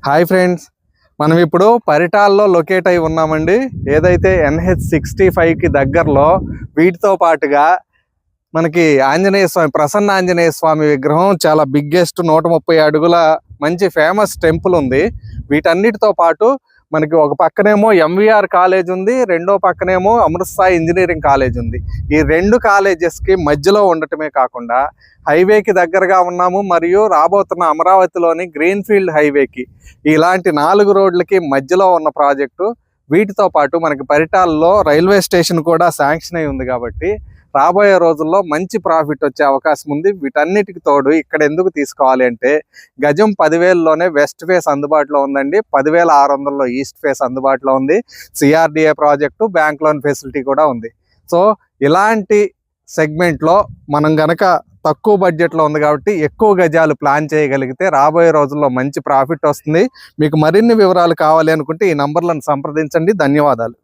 Hi friends, మనం ఇప్పుడు పరిటాల్లో locate అయి ఉన్నామండి. ఏదైతే NH65కి దగ్గరలో వీటితో పాటుగా మనకి ఆంజనేయ స్వామి, ప్రసన్న ఆంజనేయ స్వామి విగ్రహం చాలా బిగ్గెస్ట్ 130 అడుగుల మంచి ఫేమస్ టెంపుల్ ఉంది. వీటన్నిటితో పాటు మనకి ఒక పక్కనేమో MVR కాలేజ్ ఉంది, రెండో పక్కనేమో అమృతసాయి ఇంజనీరింగ్ కాలేజ్ ఉంది. ఈ రెండు కాలేజెస్కి మధ్యలో ఉండటమే కాకుండా హైవేకి దగ్గరగా ఉన్నాము, మరియు రాబోతున్న అమరావతిలోని గ్రీన్ఫీల్డ్ హైవేకి ఇలాంటి 4 రోడ్లకి మధ్యలో ఉన్న ప్రాజెక్టు. వీటితో పాటు మనకి పరిటాల్లో రైల్వే స్టేషన్ కూడా శాంక్షన్ అయి ఉంది కాబట్టి రాబోయే రోజుల్లో మంచి ప్రాఫిట్ వచ్చే అవకాశం ఉంది. వీటన్నిటికి తోడు ఇక్కడ ఎందుకు తీసుకోవాలి అంటే గజం 10,000లోనే వెస్ట్ ఫేస్ అందుబాటులో ఉందండి, 10,600లో ఈస్ట్ ఫేస్ అందుబాటులో ఉంది. CRDA project, bank loan facility కూడా ఉంది. సో ఇలాంటి సెగ్మెంట్లో మనం గనక తక్కువ బడ్జెట్లో ఉంది కాబట్టి ఎక్కువ గజాలు ప్లాన్ చేయగలిగితే రాబోయే రోజుల్లో మంచి ప్రాఫిట్ వస్తుంది. మీకు మరిన్ని వివరాలు కావాలి అనుకుంటే ఈ నంబర్లను సంప్రదించండి. ధన్యవాదాలు.